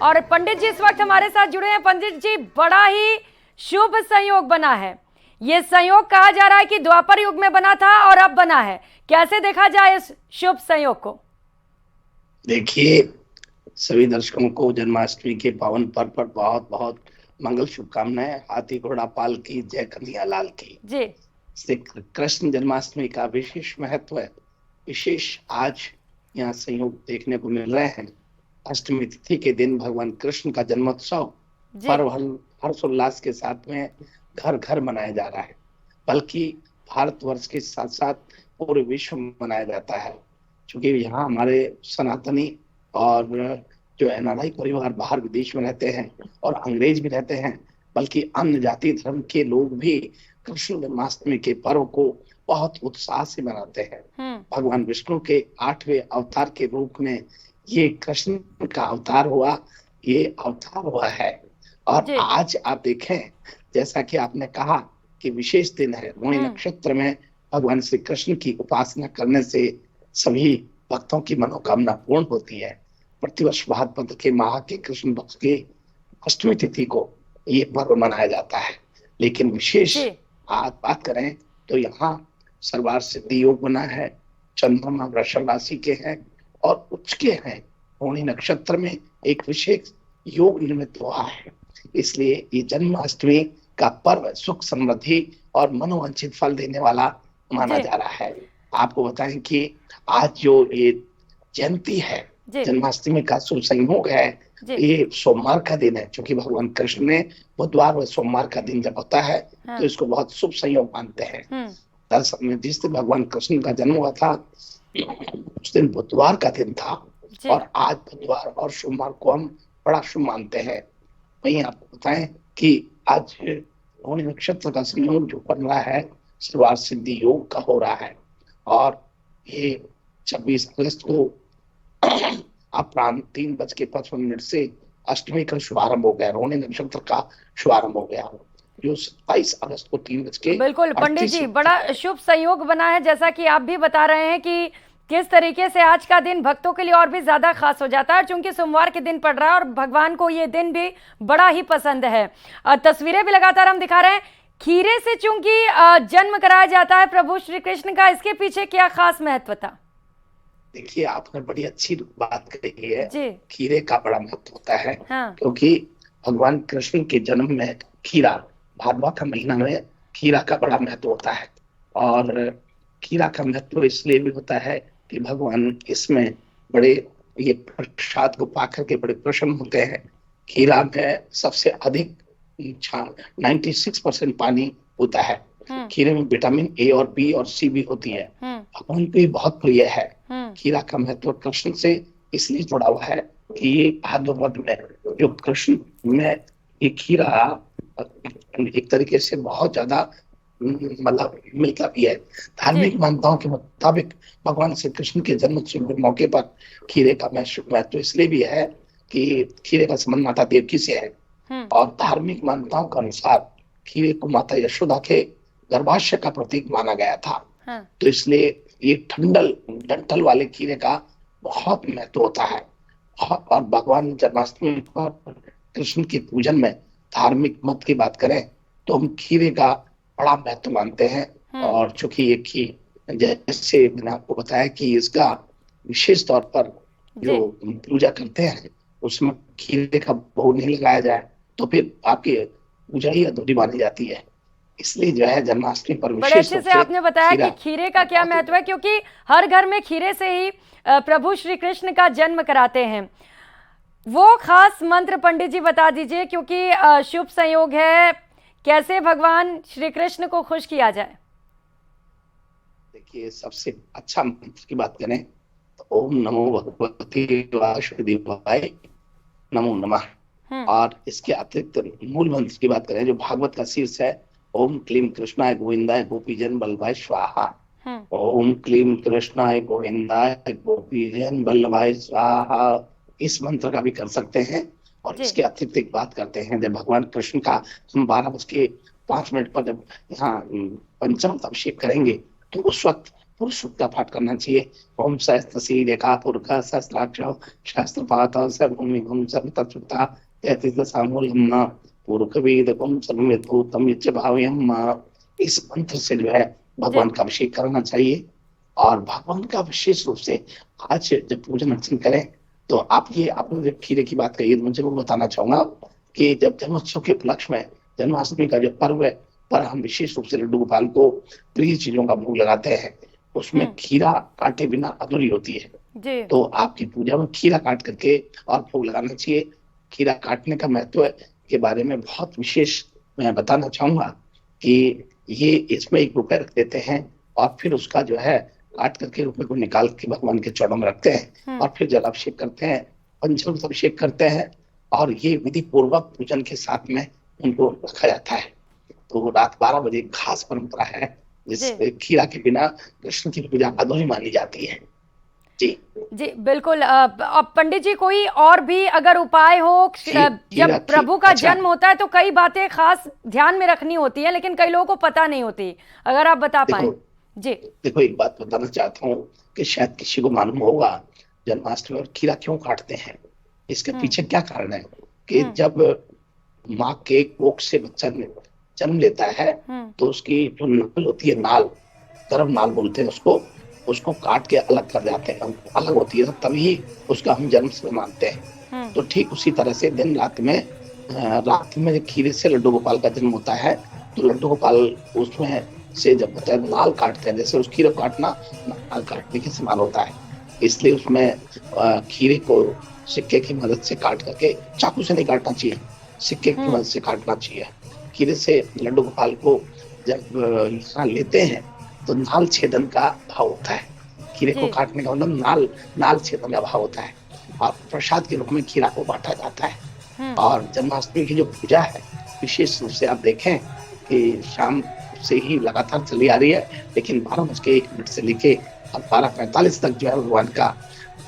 और पंडित जी इस वक्त हमारे साथ जुड़े हैं। पंडित जी, बड़ा ही शुभ संयोग बना है। ये संयोग कहा जा रहा है कि द्वापर युग में बना था और अब बना है। कैसे देखा जाए इस शुभ संयोग को? देखिए, सभी दर्शकों को जन्माष्टमी के पावन पर्व पर बहुत बहुत मंगल शुभकामनाएं। हाथी घोड़ा पाल की जय, कन्हैया लाल की। जी, श्री कृष्ण जन्माष्टमी का विशेष महत्व है। विशेष आज यहाँ संयोग देखने को मिल रहे हैं। अष्टमी तिथि के दिन भगवान कृष्ण का जन्मोत्सव जी, पर्व हर्षोल्लास के साथ में घर घर मनाया जा रहा है। बल्कि भारतवर्ष के साथ साथ पूरे विश्व में मनाया जाता है, क्योंकि यहाँ हमारे सनातनी और जो एनआरआई परिवार बाहर विदेश में रहते हैं और अंग्रेज भी रहते हैं, बल्कि अन्य जाति धर्म के लोग भी कृष्ण जन्माष्टमी के पर्व को बहुत उत्साह से मनाते हैं। भगवान विष्णु के 8वें अवतार के रूप में ये कृष्ण का अवतार हुआ, ये अवतार हुआ है। और जी, आज आप देखें, जैसा कि आपने कहा कि विशेष दिन है, रोहिणी नक्षत्र में भगवान श्री कृष्ण की उपासना करने से सभी भक्तों की मनोकामना पूर्ण होती है। प्रतिवर्ष भाद्रपद के माह के कृष्ण पक्ष की अष्टमी तिथि को ये पर्व मनाया जाता है। लेकिन विशेष जी, आज बात करें तो यहाँ सर्वार सिद्धि योग बना है। चंद्रमा वृषभ राशि के हैं और उच्च के हैं। रोहिणी नक्षत्र में एक विशेष योग निर्मित हुआ है, इसलिए ये जन्माष्टमी का पर्व सुख समृद्धि और मनोवांछित फल देने वाला माना जी, जा रहा है। आपको बताएं कि आज जो ये जयंती है, जी, जन्माष्टमी का शुभ संयोग है, जी, ये सोमवार का दिन है। क्योंकि भगवान कृष्ण ने बुधवार व सोमवार का दिन जब होता है तो इसको बहुत शुभ संयोग मानते हैं। दरअसल में जिस दिन भगवान कृष्ण का जन्म हुआ था उस दिन बुधवार का दिन था, जी, और आज बुधवार और सोमवार को हम बड़ा शुभ मानते हैं। वहीं आपको बताएं कि आज रोहिणी नक्षत्र का संयोग जो बन रहा है सर्वार सिद्धि योग का हो रहा है, और ये 26 अगस्त को अपराह्न 3:55 से अष्टमी का शुभारंभ हो गया। रोहिणी नक्षत्र का शुभारंभ हो गया, जो 27 अगस्त को 3 बिल्कुल पंडित बज जी, के बड़ा शुभ संयोग बना है। जैसा कि आप भी बता रहे हैं कि किस तरीके से आज का दिन भक्तों के लिए और भी ज्यादा खास हो जाता है, चूंकि सोमवार के दिन पड़ रहा है और भगवान को ये दिन भी बड़ा ही पसंद है। तस्वीरें भी लगातार हम दिखा रहे हैं। खीरे से चूंकि जन्म कराया जाता है प्रभु श्री कृष्ण का, इसके पीछे क्या खास महत्व था? देखिए, आपने बड़ी अच्छी बात कही है। जी, खीरे का बड़ा महत्व होता है, हाँ, क्योंकि भगवान कृष्ण के जन्म में खीरा, भादवा का महीना में खीरा का बड़ा महत्व होता है। और खीरा का महत्व इसलिए भी होता है कि भगवान इसमें बड़े ये प्रसाद को पाकर के बड़े प्रसन्न होते हैं। खीरा में सबसे अधिक 96% पानी होता है। खीरे में विटामिन ए और बी और सी भी होती है। भगवान को ये बहुत प्रिय है। खीरा का महत्व कृष्ण से इसलिए जुड़ा हुआ है कि ये भाद्रपद में जो कृष्ण में ये खीरा एक तरीके से बहुत ज्यादा मतलब मिलता भी है। धार्मिक मान्यताओं के मुताबिक भगवान श्री कृष्ण के जन्मोत्सव के मौके पर खीरे का महत्व इसलिए भी है कि खीरे का संबंध माता देवकी से है, और धार्मिक मान्यताओं के अनुसार खीरे को माता यशोदा के गर्भाशय का प्रतीक माना गया था। तो इसलिए ये डंठल वाले खीरे का बहुत महत्व होता है। और भगवान जन्माष्टमी पर कृष्ण के पूजन में धार्मिक मत की बात करें तो हम खीरे का बड़ा महत्व मानते हैं। और चूंकि ये खीर, जैसे मैंने आपको बताया कि इसका विशेष तौर पर जो पूजा करते हैं उसमें खीरे का भोग नहीं लगाया जाए तो फिर आपकी पूजा ही अधूरी मानी जाती है। इसलिए जो है जन्माष्टमी पर बड़े विशेष अच्छे रूप से आपने बताया कि खीरे का क्या महत्व है, क्योंकि हर घर में खीरे से ही प्रभु श्री कृष्ण का जन्म कराते हैं। वो खास मंत्र पंडित जी बता दीजिए, क्योंकि शुभ संयोग है, कैसे भगवान श्री कृष्ण को खुश किया जाए? देखिए, सबसे अच्छा मंत्र की बात करें तो ओम नमो भगवते वासुदेवाय नमो नमः। और इसके अतिरिक्त मूल मंत्र की बात करें जो भागवत का शीर्ष है, ओम क्लीम कृष्णाय गोविंदाय गोपीजन बल्लभाय स्वाहा। ओम क्लीम कृष्णाय गोविंदाय गोपीजन बल्लभाय स्वाहा, इस मंत्र का भी कर सकते हैं। और इसके अतिरिक्त एक बात करते हैं, जब भगवान कृष्ण का हम 12:05 पर जब यहाँ पंचामृत अभिषेक करेंगे तो उस वक्त पुरुष सूक्त का पाठ करना चाहिए। ओम सहस्त्रशी रेखा पुरख सहस्त्राक्ष शास्त्रपात सर्वभूमि गुम सर्वतत्वता तैतीस सामूलम पुरुष वेद गुम सर्वमितम यच्च भावयम। इस मंत्र से जो है भगवान का अभिषेक करना चाहिए। और भगवान का विशेष रूप से आज जब पूजन अर्चन करें तो आपने जब खीरे की बात कही, मुझे वो बताना चाहूंगा कि जब जन्मोत्सव के उपलक्ष्य में जन्माष्टमी का जो पर्व है पर हम विशेष रूप से लड्डू गोपाल को प्रिय चीजों का भोग लगाते हैं, उसमें खीरा काटे बिना अधूरी होती है। तो आपकी पूजा में खीरा काट करके और भोग लगाना चाहिए। खीरा काटने का महत्व के बारे में बहुत विशेष मैं बताना चाहूंगा कि ये इसमें 1 रुपए रख देते हैं और फिर उसका जो है काट करके रुपए को निकाल के भगवान के चरणों में रखते हैं और फिर जलाभिषेक करते हैं, पंचामृत अभिषेक करते हैं और ये विधि पूर्वक पूजन के साथ में उनको रखा जाता है। तो रात 12 बजे खास परंपरा है जिस खीरा के बिना कृष्ण की पूजा अधूरी मानी जाती है। जी जी बिल्कुल। अब पंडित जी कोई और भी अगर उपाय हो, जब प्रभु का जन्म होता है तो कई बातें खास ध्यान में रखनी होती है लेकिन कई लोगों को पता नहीं होती, अगर आप बता पाए। जी देखो, एक बात बताना चाहता हूँ कि शायद किसी को मालूम होगा जन्माष्टमी और खीरा क्यों काटते हैं। इसके पीछे क्या कारण है कि जब माँ के कोख से बच्चा जन्म लेता है तो उसकी जो नकल होती है, नाल, गर्भ नाल बोलते हैं उसको काट के अलग कर जाते हैं, अलग होती है, तभी उसका हम जन्म से मानते हैं। तो ठीक उसी तरह से दिन रात में खीरे से लड्डू गोपाल का जन्म होता है तो लड्डू गोपाल उसमें से जब बच्चा नाल काटते हैं, जैसे उस खीरे को काटना नाल काटने के समान होता है, इसलिए उसमें खीरे को सिक्के की मदद से काट करके, चाकू से नहीं काटना चाहिए, सिक्के की मदद से काटना चाहिए। खीरे से लड्डू गोपाल को जब लेते हैं तो नाल छेदन का भाव होता है। खीरे को काटने का मतलब नाल छेदन का भाव होता है और प्रसाद के रूप में खीरा को बांटा जाता है। और जन्माष्टमी की जो पूजा है विशेष रूप से आप देखें कि शाम से ही लगातार चली आ रही है, लेकिन 12:01 से लेके 12:45 तक जो है भगवान का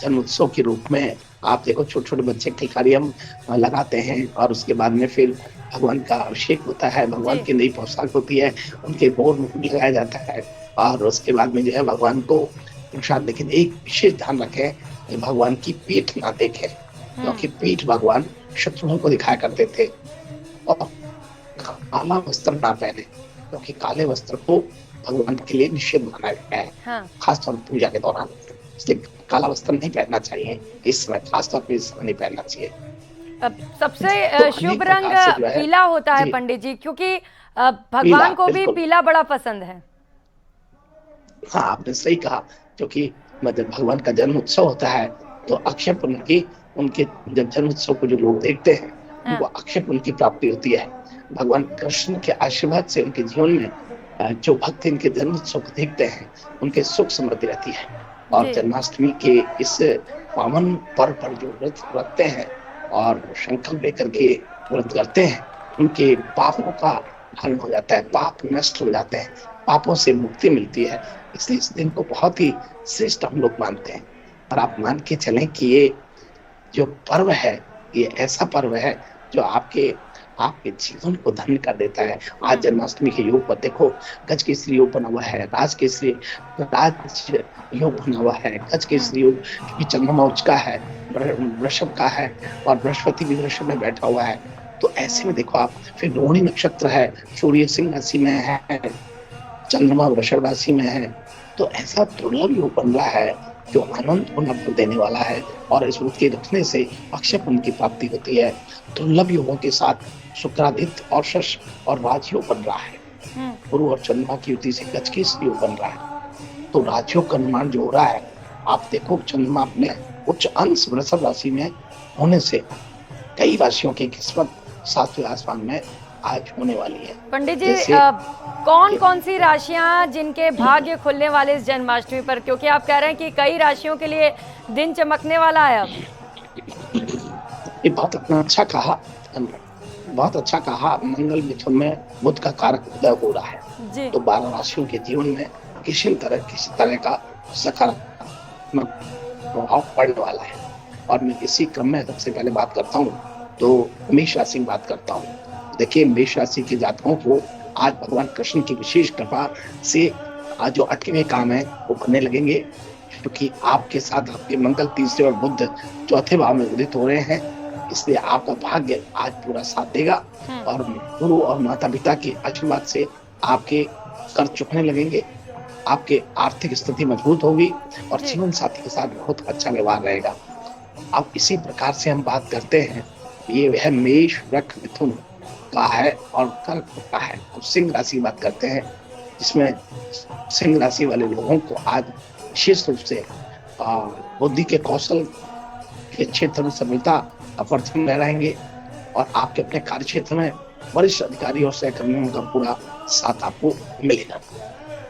जन्म उत्सव के रूप में आप देखो छोटे छोटे बच्चे किलकारियम लगाते हैं और उसके बाद में फिर भगवान का अभिषेक होता है, भगवान की नई पोशाक होती है, उनके बोर मुकुट लगाया जाता है और उसके बाद में जो है भगवान को प्रसाद। लेकिन एक विशेष ध्यान रखें कि भगवान की पीठ ना देखें, क्योंकि पीठ भगवान शत्रुओं को दिखाया करते थे। और काला वस्त्र ना पहने, क्योंकि काले वस्त्र को भगवान के लिए निषेध माना गया है, खासतौर पर पूजा के दौरान, इसलिए काला वस्त्र नहीं पहनना चाहिए इस समय, खासतौर पर इस समय नहीं पहनना चाहिए। सबसे शुभ रंग पीला होता है पंडित जी, क्योंकि भगवान को भी पीला बड़ा पसंद है। हाँ, आपने सही कहा, क्योंकि जब भगवान का जन्म उत्सव होता है तो अक्षय पुण्य की, उनके जब जन्म उत्सव को जो लोग देखते हैं उनको अक्षय पुण्य की प्राप्ति होती है। भगवान कृष्ण के आशीर्वाद से उनके जीवन में जो भक्त इनके जन्म उत्सव को देखते हैं उनके सुख समृद्धि रहती है। और जन्माष्टमी के इस पावन पर्व पर जो व्रत रखते हैं और संकल्प लेकर के व्रत करते हैं, उनके पापों का हल हो जाता है, पाप नष्ट हो जाते हैं, पापों से मुक्ति मिलती है। इसलिए इस दिन को बहुत ही श्रेष्ठ हम लोग मानते हैं। और आप मान के चलें कि ये जो पर्व है ये ऐसा पर्व है जो आपके जीवन को धन्य कर देता है। आज जन्माष्टमी के योग पर देखो, गज केसरी योग बना हुआ है, राज योग बना हुआ है, गज केसरी योग की चंद्रमा उच्च का है, वृषभ का है और बृहस्पति भी वृषभ में बैठा हुआ है। तो ऐसे में देखो आप, फिर रोहिणी नक्षत्र है, सूर्य सिंह राशि में है, चंद्रमा वृषभ राशि में है, तो ऐसा दुर्लभ योग बन रहा है जो आनंद को नव देने वाला है। और इस व्रत के रखने से अक्षय पुण्य की प्राप्ति होती है। दुर्लभ योगों के साथ शुक्रादित्य और शश और राजयोग बन रहा है, गुरु और चंद्रमा की युति से गज केसरी योग बन रहा है। तो राजयोग का निर्माण जो हो रहा है, आप देखो चंद्रमा अपने उच्च अंश वृषभ राशि में होने से कई राशियों की किस्मत सातवें आसमान में आज होने वाली है। पंडित जी, कौन कौन सी राशियां जिनके भाग्य खुलने वाले इस जन्माष्टमी पर, क्योंकि आप कह रहे हैं कि कई राशियों के लिए दिन चमकने वाला है अब। ये बहुत अच्छा कहा। मंगल मिथुन में बुध का कारक उदय हो रहा है, तो 12 राशियों के जीवन में किसी तरह का सकारात्मक प्रभाव पड़ने वाला है। और मैं इसी क्रम में सबसे पहले बात करता हूँ तो मेष राशि की बात करता हूँ। देखिए, मेष राशि के जातकों को आज भगवान कृष्ण की विशेष कृपा से आज जो अटके हुए काम है वो बनने लगेंगे, क्योंकि आपके साथ आपके मंगल तीसरे और बुध चौथे भाव में उदित हो रहे हैं। इसलिए आपका भाग्य आज पूरा साथ देगा और गुरु और माता पिता के आशीर्वाद से आपके कर्ज चुकने लगेंगे, आपके आर्थिक स्थिति मजबूत होगी और जीवन साथी के साथ बहुत अच्छा व्यवहार रहेगा। अब इसी प्रकार से हम बात करते हैं, ये वह मेष वृक मिथुन का है और कर्क का है। अब सिंह राशि बात करते हैं, जिसमें सिंह राशि वाले लोगों को आज विशेष रूप से बुद्धि के कौशल के क्षेत्र में सफलता अपर्चन रहेंगे और आपके अपने कार्य क्षेत्र में वरिष्ठ अधिकारी और सहकर्मियों का पूरा साथ आपको मिलेगा।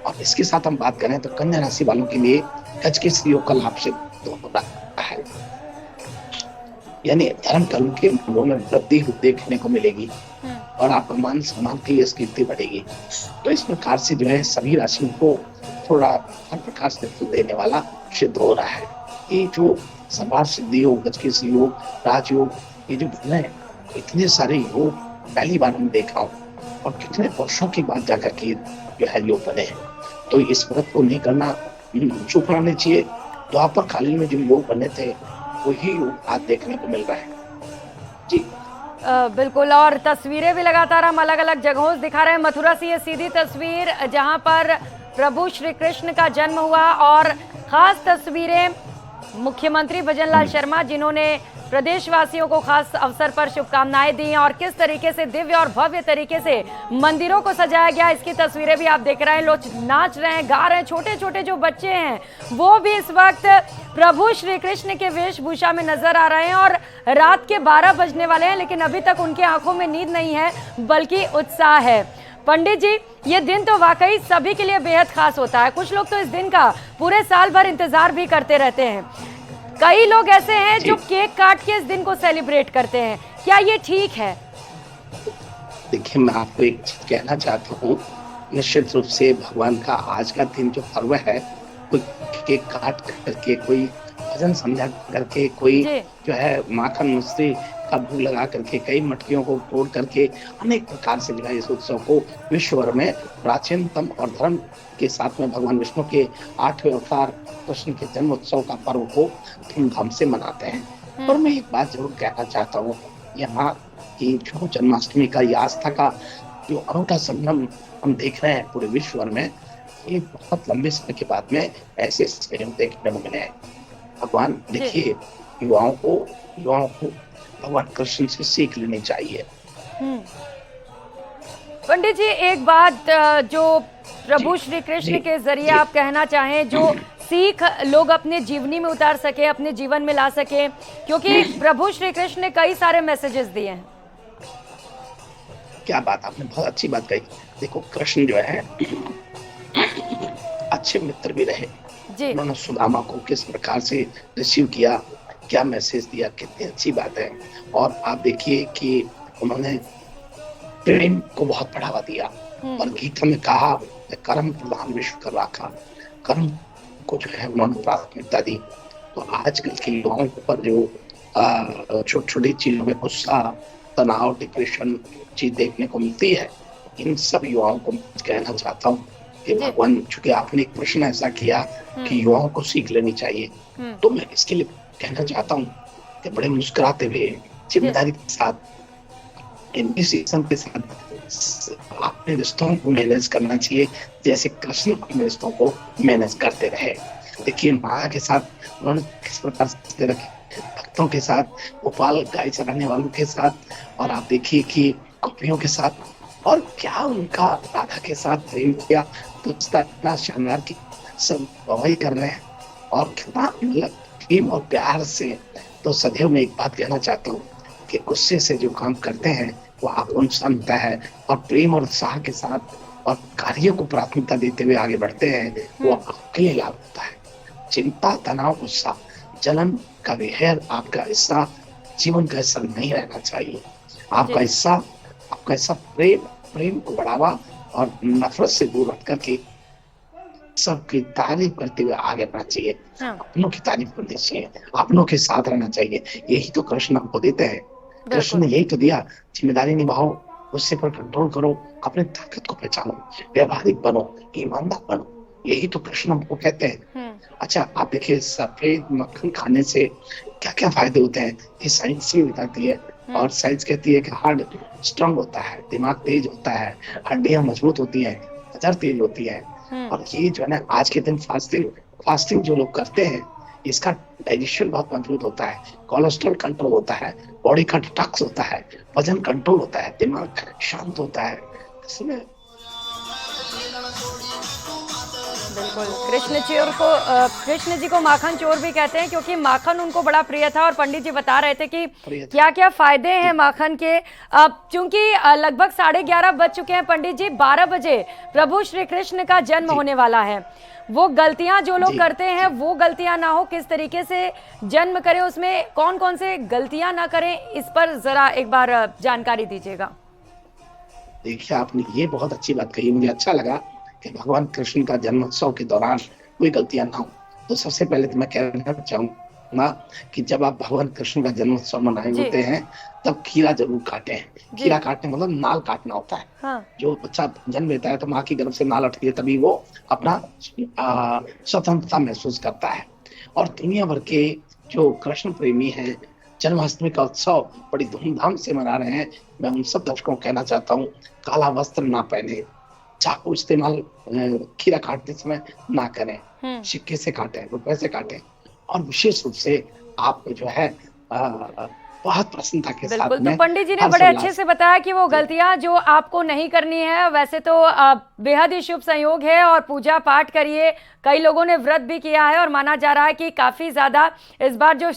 और इसके साथ हम बात करें तो कन्या राशि वालों के लिए गज के योग का लाभ सिद्ध हो रहा है, यानी धर्म कर्म के मामलों में वृद्धि देखने को मिलेगी और आपका मान सम्मान की कीर्ति बढ़ेगी। तो इस प्रकार से जो है सभी राशियों को थोड़ा हर प्रकार से फल देने वाला सिद्ध हो रहा है। ये जो समाज सिद्धि योग, गज के योग, राजयोग, ये जो बने हैं, इतने सारे योग पहली बार हम देखा हूँ और कितने वर्षों के बाद जाकर के जो है योग बने हैं। तो इस व्रत को नहीं करना, चूक नहीं चाहिए। द्वापर कालीन में जो योग बने थे वही योग आज देखने को मिल रहा है जी। बिल्कुल, और तस्वीरें भी लगातार हम अलग अलग जगहों से दिखा रहे हैं। मथुरा से ये सीधी तस्वीर जहां पर प्रभु श्री कृष्ण का जन्म हुआ और खास तस्वीरें मुख्यमंत्री भजनलाल शर्मा, जिन्होंने प्रदेशवासियों को खास अवसर पर शुभकामनाएं दी और किस तरीके से दिव्य और भव्य तरीके से मंदिरों को सजाया गया, इसकी तस्वीरें भी आप देख रहे हैं। लोग नाच रहे हैं, गा रहे हैं, छोटे छोटे जो बच्चे हैं वो भी इस वक्त प्रभु श्री कृष्ण के वेशभूषा में नजर आ रहे हैं और रात के 12 बजने वाले हैं, लेकिन अभी तक उनकी आंखों में नींद नहीं है बल्कि उत्साह है। पंडित जी, ये दिन तो वाकई सभी के लिए बेहद खास होता है। कुछ लोग तो इस दिन का पूरे साल भर इंतजार भी करते रहते हैं। कई लोग ऐसे हैं जो केक काट के इस दिन को सेलिब्रेट करते हैं, क्या ये ठीक है? देखिए, मैं आपको एक चीज कहना चाहता हूँ, निश्चित रूप से भगवान का आज का दिन जो पर्व है, कोई केक काट करके, कोई भजन संध्या करके, कोई जो है माखन मिश्री का भोग लगा करके, कई मटकियों को तोड़ करके अनेक प्रकार से जो है इस उत्सव को विश्व भर में प्राचीनतम और धर्म के साथ में भगवान विष्णु के 8वें अवतार कृष्ण के जन्म उत्सव का पर्व को धूमधाम से मनाते हैं। और मैं एक बात जरूर कहना चाहता हूँ, यहाँ की जो जन्माष्टमी का ये आस्था का जो अनूठा संगम हम देख रहे हैं पूरे विश्व भर में, ये बहुत लंबे समय के बाद में ऐसे संयोग देखने को मिले हैं। भगवान देखिए, युवाओं को भगवान कृष्ण से सीख लेनी चाहिए। पंडित जी, एक बात जो प्रभु श्री कृष्ण के जरिए आप कहना चाहें, जो सीख लोग अपने जीवनी में उतार सके, अपने जीवन में ला सके, क्योंकि प्रभु श्री कृष्ण ने कई सारे मैसेजेस दिए हैं। क्या बात, आपने बहुत अच्छी बात कही। देखो, कृष्ण जो है अच्छे मित्र भी रहे जी। उन्होंने सुदामा को किस प्रकार से रिसीव किया, क्या मैसेज दिया, कितनी अच्छी बात है। और आप देखिए कि उन्होंने प्रेम को बहुत बढ़ावा दिया और गीता में कहा, कर्म प्रधान विश्व कर रखा, कर्म को जो है उन्होंने प्राथमिकता दी। तो आजकल के युवाओं पर जो छोटी छोटी चीजों में गुस्सा, तनाव, डिप्रेशन चीज देखने को मिलती है, इन सब युवाओं को कहना चाहता हूँ कि भगवान, चूंकि आपने एक प्रश्न ऐसा किया कि युवाओं को सीख लेनी चाहिए, तो मैं इसके लिए कहना चाहता हूँ कि बड़े मुस्कुराते हुए, जिम्मेदारी के साथ, इनिशिएशन के साथ अपने रिश्तों को मैनेज करना चाहिए, जैसे कृष्ण अपने रिश्तों को मैनेज करते रहे। देखिए, माया के साथ उन्होंने किस प्रकार से रखे, भक्तों के साथ, गोपाल गाय चराने वालों के साथ, और आप देखिए कि गोपियों के साथ, और क्या उनका राधा के साथ प्रेम किया, तो इतना शानदार की सब गवाही कर रहे हैं और कितना प्रेम और प्यार से। तो सदैव मैं एक बात कहना चाहता हूँ कि गुस्से से जो काम करते हैं वो आपको नुकसान होता है, और प्रेम और उत्साह के साथ और कार्य को प्राथमिकता देते हुए आगे बढ़ते हैं, वो आपके लिए लाभ होता है। चिंता, तनाव, गुस्सा, जलन का विहेर आपका हिस्सा, जीवन का हिस्सा नहीं रहना चाहिए। आपका हिस्सा प्रेम को बढ़ावा और नफरत से दूर रख करके सबकी तारीफ करते हुए आगे बढ़ना चाहिए। अपनों की तारीफ करनी चाहिए, अपनों के साथ रहना चाहिए। यही तो कृष्ण हमको देते हैं। कृष्ण ने यही तो दिया, जिम्मेदारी निभाओ, गुस्से पर कंट्रोल करो, अपनी ताकत को पहचानो, व्यवहारिक बनो, ईमानदार बनो, यही तो कृष्ण हमको कहते हैं। अच्छा, आप देखिए सफेद मक्खन खाने से क्या क्या फायदे होते हैं, ये साइंस भी बताती है। और साइंस कहती है कि हार्ट स्ट्रांग होता है, दिमाग तेज होता है, हड्डियां मजबूत होती है, नजर तेज होती है। और ये जो है ना, आज के दिन फास्टिंग जो लोग करते हैं, इसका डाइजेशन बहुत मजबूत होता है, कोलेस्ट्रॉल कंट्रोल होता है, बॉडी का डिटॉक्स होता है, वजन कंट्रोल होता है, दिमाग शांत होता है। इसमें बिल्कुल, कृष्ण जी को माखन चोर भी कहते हैं, क्योंकि माखन उनको बड़ा प्रिय था। और पंडित जी बता रहे थे कि क्या क्या फायदे हैं माखन के। चूंकि लगभग 11:30 बज चुके हैं पंडित जी, 12 बजे प्रभु श्री कृष्ण का जन्म होने वाला है। वो गलतियां जो लोग करते हैं वो गलतियां ना हो, किस तरीके से जन्म करें, उसमें कौन कौन से गलतियां ना करें, इस पर जरा एक बार जानकारी दीजिएगा। देखिए, आपने ये बहुत अच्छी बात कही, मुझे अच्छा लगा कि भगवान कृष्ण का जन्मोत्सव के दौरान कोई गलतियां ना हो। तो सबसे पहले तो मैं कहना चाहूंगा कि जब आप भगवान कृष्ण का जन्मोत्सव मनाए होते हैं, तब खीरा जरूर काटें। खीरा काटने मतलब नाल काटना होता है। हाँ। जो बच्चा जन्म लेता है तो माँ की गर्भ से नाल उठती है, तभी वो अपना स्वतंत्रता महसूस करता है। और दुनिया भर के जो कृष्ण प्रेमी हैं, जन्माष्टमी का उत्सव बड़ी धूमधाम से मना रहे हैं। मैं उन सब दर्शकों को कहना चाहता हूँ, काला वस्त्र ना पहने, चाकू इस्तेमाल खीरा काटते समय ना करें, सिक्के से काटें, रुपए से काटें। और विशेष रूप से आप जो है बहुत प्रसन्नता के साथ बिल्कुल। में तो पंडित जी ने बड़े अच्छे से बताया कि वो गलतियां जो आपको नहीं करनी है। वैसे तो बेहद ही शुभ संयोग है, और पूजा पाठ करिए। कई लोगों ने व्रत भी किया है, और माना जा रहा है कि काफी ज्यादा इस बार जो